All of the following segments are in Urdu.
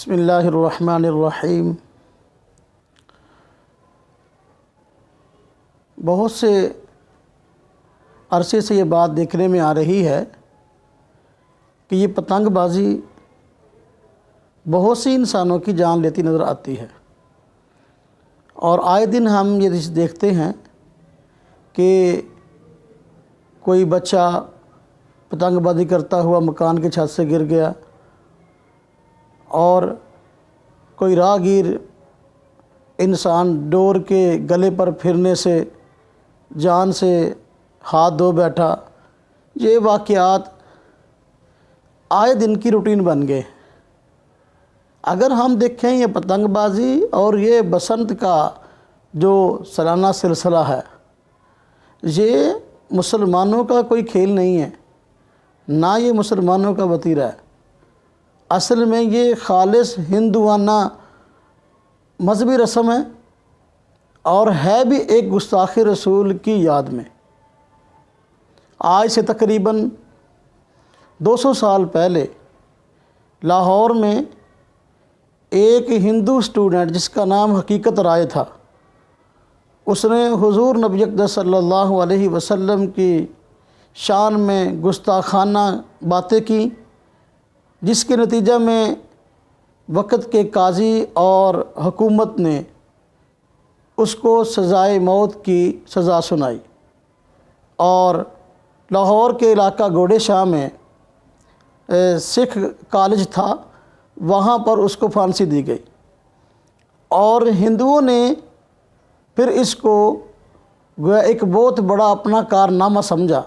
بسم اللہ الرحمن الرحیم۔ بہت سے عرصے سے یہ بات دیکھنے میں آ رہی ہے کہ یہ پتنگ بازی بہت سی انسانوں کی جان لیتی نظر آتی ہے، اور آئے دن ہم یہ دیکھتے ہیں کہ کوئی بچہ پتنگ بازی کرتا ہوا مکان کی چھت سے گر گیا، اور کوئی راہگیر انسان ڈور کے گلے پر پھرنے سے جان سے ہاتھ دھو بیٹھا۔ یہ واقعات آئے دن کی روٹین بن گئے۔ اگر ہم دیکھیں یہ پتنگ بازی اور یہ بسنت کا جو سالانہ سلسلہ ہے، یہ مسلمانوں کا کوئی کھیل نہیں ہے، نہ یہ مسلمانوں کا وتیرہ ہے۔ اصل میں یہ خالص ہندوانہ مذہبی رسم ہے، اور ہے بھی ایک گستاخ رسول کی یاد میں۔ آج سے تقریباً 200 سال پہلے لاہور میں ایک ہندو اسٹوڈنٹ جس کا نام حقیقت رائے تھا، اس نے حضور نبی اقدس صلی اللہ علیہ وسلم کی شان میں گستاخانہ باتیں کی، جس کے نتیجہ میں وقت کے قاضی اور حکومت نے اس کو سزائے موت کی سزا سنائی، اور لاہور کے علاقہ گوڑے شاہ میں سکھ کالج تھا، وہاں پر اس کو پھانسی دی گئی۔ اور ہندوؤں نے پھر اس کو گویا ایک بہت بڑا اپنا کارنامہ سمجھا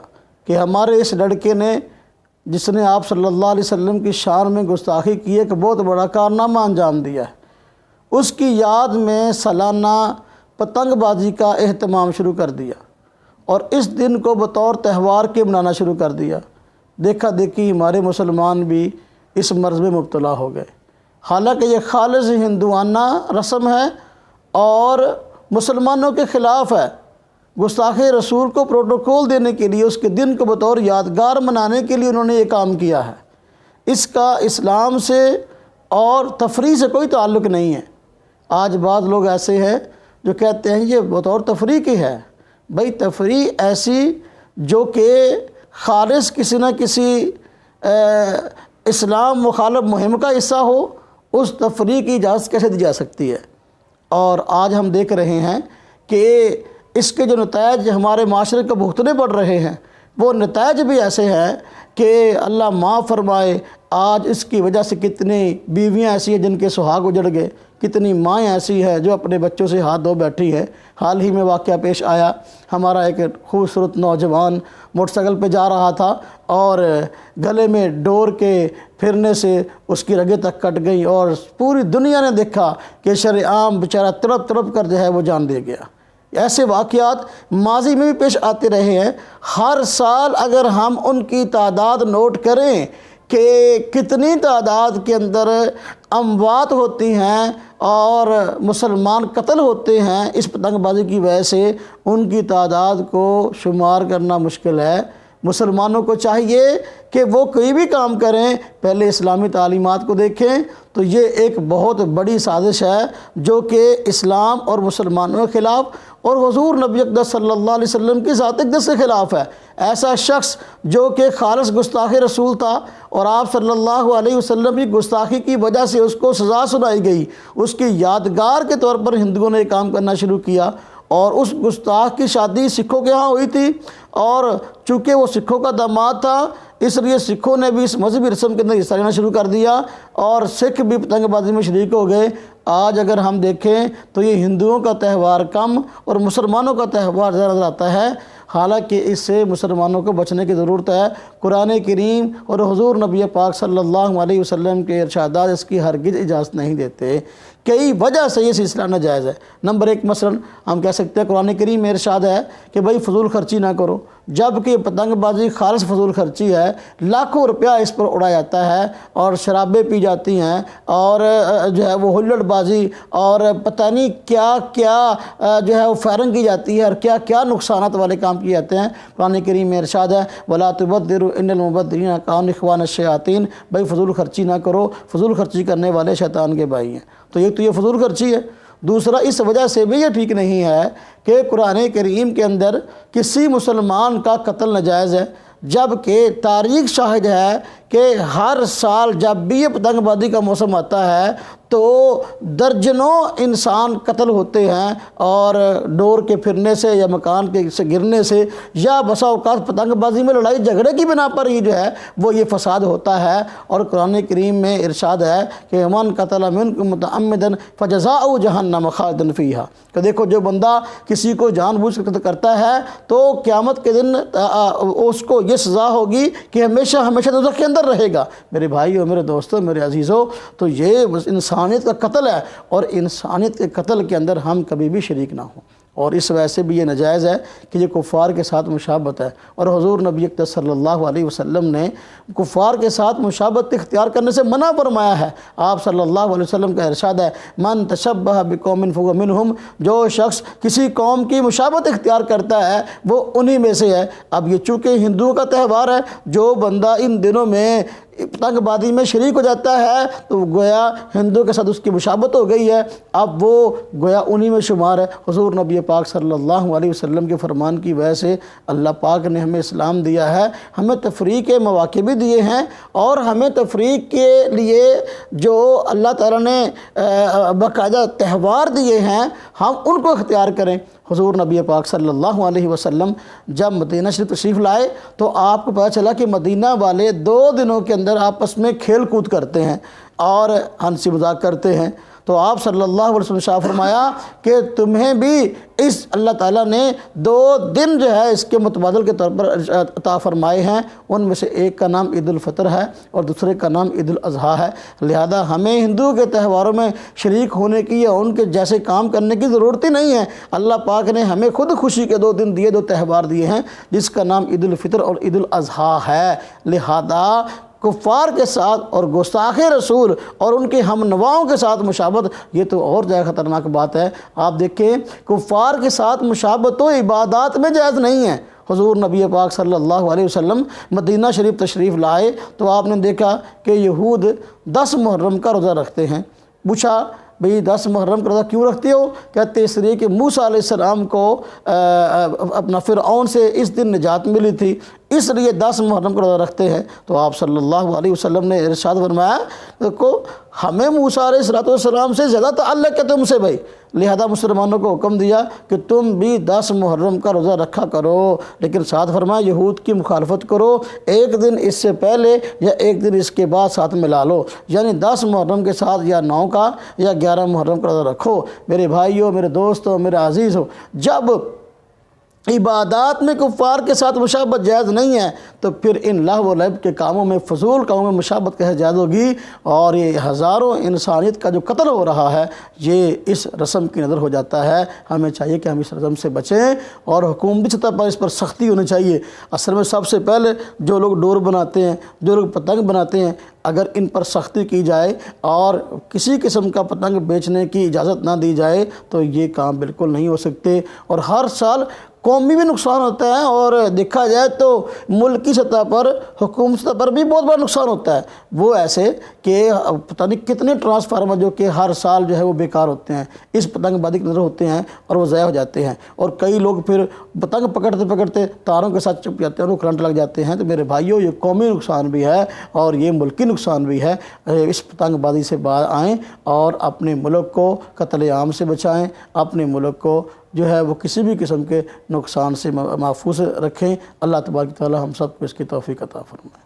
کہ ہمارے اس لڑکے نے، جس نے آپ صلی اللہ علیہ وسلم کی شان میں گستاخی کی، ایک بہت بڑا کارنامہ انجام دیا ہے۔ اس کی یاد میں سالانہ پتنگ بازی کا اہتمام شروع کر دیا، اور اس دن کو بطور تہوار کے منانا شروع کر دیا۔ دیکھا دیکھی ہمارے مسلمان بھی اس مرض میں مبتلا ہو گئے، حالانکہ یہ خالص ہندوانہ رسم ہے اور مسلمانوں کے خلاف ہے۔ گستاخ رسول کو پروٹوکول دینے کے لیے، اس کے دن کو بطور یادگار منانے کے لیے انہوں نے یہ کام کیا ہے۔ اس کا اسلام سے اور تفریح سے کوئی تعلق نہیں ہے۔ آج بعض لوگ ایسے ہیں جو کہتے ہیں یہ بطور تفریح کی ہے۔ بھئی تفریح ایسی جو کہ خالص کسی نہ کسی اسلام مخالف مہم کا حصہ ہو، اس تفریح کی اجازت کیسے دی جا سکتی ہے؟ اور آج ہم دیکھ رہے ہیں کہ اس کے جو نتائج ہمارے معاشرے کو بھگتنے پڑ رہے ہیں، وہ نتائج بھی ایسے ہیں کہ اللہ معاف فرمائے۔ آج اس کی وجہ سے کتنی بیویاں ایسی ہیں جن کے سہاگ اجڑ گئے، کتنی مائیں ایسی ہیں جو اپنے بچوں سے ہاتھ دھو بیٹھی ہے۔ حال ہی میں واقعہ پیش آیا، ہمارا ایک خوبصورت نوجوان موٹر سائیکل پہ جا رہا تھا، اور گلے میں ڈور کے پھرنے سے اس کی رگیں تک کٹ گئیں، اور پوری دنیا نے دیکھا کہ شرعام بیچارہ تڑپ تڑپ کر جو ہے وہ جان دے گیا۔ ایسے واقعات ماضی میں بھی پیش آتے رہے ہیں۔ ہر سال اگر ہم ان کی تعداد نوٹ کریں کہ کتنی تعداد کے اندر اموات ہوتی ہیں اور مسلمان قتل ہوتے ہیں اس پتنگ بازی کی وجہ سے، ان کی تعداد کو شمار کرنا مشکل ہے۔ مسلمانوں کو چاہیے کہ وہ کوئی بھی کام کریں پہلے اسلامی تعلیمات کو دیکھیں، تو یہ ایک بہت بڑی سازش ہے جو کہ اسلام اور مسلمانوں کے خلاف اور حضور نبی اقدس صلی اللہ علیہ وسلم کی ذات اقدس کے خلاف ہے۔ ایسا شخص جو کہ خالص گستاخ رسول تھا، اور آپ صلی اللہ علیہ وسلم کی گستاخی کی وجہ سے اس کو سزا سنائی گئی، اس کی یادگار کے طور پر ہندوؤں نے یہ کام کرنا شروع کیا۔ اور اس گستاخ کی شادی سکھوں کے ہاں ہوئی تھی، اور چونکہ وہ سکھوں کا داماد تھا، اس لیے سکھوں نے بھی اس مذہبی رسم کے اندر حصہ لینا شروع کر دیا، اور سکھ بھی پتنگ بازی میں شریک ہو گئے۔ آج اگر ہم دیکھیں تو یہ ہندوؤں کا تہوار کم اور مسلمانوں کا تہوار زیادہ نظر آتا ہے، حالانکہ اس سے مسلمانوں کو بچنے کی ضرورت ہے۔ قرآن کریم اور حضور نبی پاک صلی اللہ علیہ وسلم کے ارشادات اس کی ہرگز اجازت نہیں دیتے۔ کئی وجہ سے یہ سلسلہ ناجائز ہے۔ نمبر ایک، مثلا ہم کہہ سکتے ہیں قرآن کریم میں ارشاد ہے کہ بھائی فضول خرچی نہ کرو، جبکہ یہ پتنگ بازی خالص فضول خرچی ہے، لاکھوں روپیہ اس پر اڑایا جاتا ہے اور شرابیں پی جاتی ہیں اور جو ہے وہ ہلڑ بازی اور پتہ نہیں کیا کیا جو ہے وہ فائرنگ کی جاتی ہے اور کیا کیا نقصانات والے کام کیے جاتے ہیں۔ قرآن کریم میں ارشاد ہے وَلَا تُبَذِّرُوا إِنَّ الْمُبَذِّرِينَ كَانُوا إِخْوَانَ الشَّيَاطِينَ، بھائی فضول خرچی نہ کرو، فضول خرچی کرنے والے شیطان کے بھائی ہیں۔ تو یہ فضول خرچی ہے۔ دوسرا، اس وجہ سے بھی یہ ٹھیک نہیں ہے کہ قرآن کریم کے اندر کسی مسلمان کا قتل ناجائز ہے، جبکہ تاریخ شاہد ہے کہ ہر سال جب بھی یہ پتنگ بازی کا موسم آتا ہے تو درجنوں انسان قتل ہوتے ہیں، اور ڈور کے پھرنے سے یا مکان کے سے گرنے سے یا بسا اوقات پتنگ بازی میں لڑائی جھگڑے کی بنا پر ہی جو ہے وہ یہ فساد ہوتا ہے۔ اور قرآن کریم میں ارشاد ہے کہ من قتل منکم متعمدا فجزاؤہ جہنم خالدا فیہا، کہ دیکھو جو بندہ کسی کو جان بوجھ کر قتل کرتا ہے تو قیامت کے دن اس کو یہ سزا ہوگی کہ ہمیشہ ہمیشہ دوزخ کے اندر رہے گا۔ میرے بھائیو، میرے دوستو، میرے عزیزو، تو یہ انسانیت کا قتل ہے، اور انسانیت کے قتل کے اندر ہم کبھی بھی شریک نہ ہوں، اور اس وجہ سے بھی یہ ناجائز ہے کہ یہ کفار کے ساتھ مشابہت ہے۔ اور حضور نبی اکرم صلی اللہ علیہ وسلم نے کفار کے ساتھ مشابہت اختیار کرنے سے منع فرمایا ہے۔ آپ صلی اللہ علیہ وسلم کا ارشاد ہے من تشبہ بقوم فہو منہم، جو شخص کسی قوم کی مشابہت اختیار کرتا ہے وہ انہی میں سے ہے۔ اب یہ چونکہ ہندوؤں کا تہوار ہے، جو بندہ ان دنوں میں پتنگ بازی میں شریک ہو جاتا ہے تو گویا ہندو کے ساتھ اس کی مشابہت ہو گئی ہے، اب وہ گویا انہی میں شمار ہے۔ حضور نبی پاک صلی اللہ علیہ وسلم کے فرمان کی وجہ سے اللہ پاک نے ہمیں اسلام دیا ہے، ہمیں تفریح کے مواقع بھی دیے ہیں، اور ہمیں تفریح کے لیے جو اللہ تعالیٰ نے باقاعدہ تہوار دیے ہیں ہم ان کو اختیار کریں۔ حضور نبی پاک صلی اللہ علیہ وسلم جب مدینہ شریف تشریف لائے تو آپ کو پتہ چلا کہ مدینہ والے 2 دنوں کے اندر آپس میں کھیل کود کرتے ہیں اور ہنسی مذاق کرتے ہیں۔ تو آپ صلی اللہ علیہ وسلم شاہ فرمایا کہ تمہیں بھی اس اللہ تعالیٰ نے 2 دن جو ہے اس کے متبادل کے طور پر عطا فرمائے ہیں، ان میں سے ایک کا نام عید الفطر ہے اور دوسرے کا نام عید الاضحیٰ ہے۔ لہذا ہمیں ہندو کے تہواروں میں شریک ہونے کی یا ان کے جیسے کام کرنے کی ضرورت ہی نہیں ہے۔ اللہ پاک نے ہمیں خود خوشی کے 2 دن دیے، 2 تہوار دیے ہیں، جس کا نام عید الفطر اور عید الاضحیٰ ہے۔ لہذا کفار کے ساتھ اور گستاخ رسول اور ان کے ہم نواؤں کے ساتھ مشابہت یہ تو اور زیادہ خطرناک بات ہے۔ آپ دیکھیں کفار کے ساتھ مشابہت تو عبادات میں جائز نہیں ہے۔ حضور نبی پاک صلی اللہ علیہ وسلم مدینہ شریف تشریف لائے تو آپ نے دیکھا کہ یہود 10 محرم کا روزہ رکھتے ہیں۔ پوچھا بھئی 10 محرم کا روزہ کیوں رکھتے ہو؟ کہتے اس لیے کہ موسیٰ علیہ السلام کو اپنا فرعون سے اس دن نجات ملی تھی، اس لیے 10 محرم کا روزہ رکھتے ہیں۔ تو آپ صلی اللہ علیہ وسلم نے ارشاد فرمایا دیکھو ہمیں موسیٰ علیہ السلام سے زیادہ تعلق ہے تم سے بھائی، لہذا مسلمانوں کو حکم دیا کہ تم بھی 10 محرم کا روزہ رکھا کرو، لیکن ساتھ فرمایا یہود کی مخالفت کرو، ایک دن اس سے پہلے یا ایک دن اس کے بعد ساتھ ملا لو، یعنی 10 محرم کے ساتھ یا 9 کا یا 11 محرم کا روزہ رکھو۔ میرے بھائیو، میرے دوستو، میرے عزیزو، جب عبادات میں کفار کے ساتھ مشابہت جائز نہیں ہے تو پھر ان لہو و لعب کے کاموں میں، فضول کاموں میں مشابہت کیسے جائز ہوگی؟ اور یہ ہزاروں انسانیت کا جو قتل ہو رہا ہے یہ اس رسم کی نظر ہو جاتا ہے۔ ہمیں چاہیے کہ ہم اس رسم سے بچیں اور حکومتی سطح پر اس پر سختی ہونی چاہیے۔ اصل میں سب سے پہلے جو لوگ ڈور بناتے ہیں، جو لوگ پتنگ بناتے ہیں، اگر ان پر سختی کی جائے اور کسی قسم کا پتنگ بیچنے کی اجازت نہ دی جائے تو یہ کام بالکل نہیں ہو سکتے، اور ہر سال قومی بھی نقصان ہوتا ہے اور دیکھا جائے تو ملکی سطح پر، حکومت سطح پر بھی بہت بڑا نقصان ہوتا ہے۔ وہ ایسے کہ پتہ نہیں کتنے ٹرانسفارمر جو کہ ہر سال جو ہے وہ بیکار ہوتے ہیں، اس پتنگ بازی کی نظر ہوتے ہیں اور وہ ضائع ہو جاتے ہیں، اور کئی لوگ پھر پتنگ پکڑتے پکڑتے تاروں کے ساتھ چپ جاتے ہیں اور کرنٹ لگ جاتے ہیں۔ تو میرے بھائیوں یہ قومی نقصان بھی ہے اور یہ ملکی نقصان بھی ہے۔ اس پتنگ بازی سے باہر آئیں اور اپنے ملک کو قتل عام سے بچائیں، اپنے ملک کو جو ہے وہ کسی بھی قسم کے نقصان سے محفوظ رکھیں۔ اللہ تبارک و تعالی ہم سب کو اس کی توفیق عطا فرمائے۔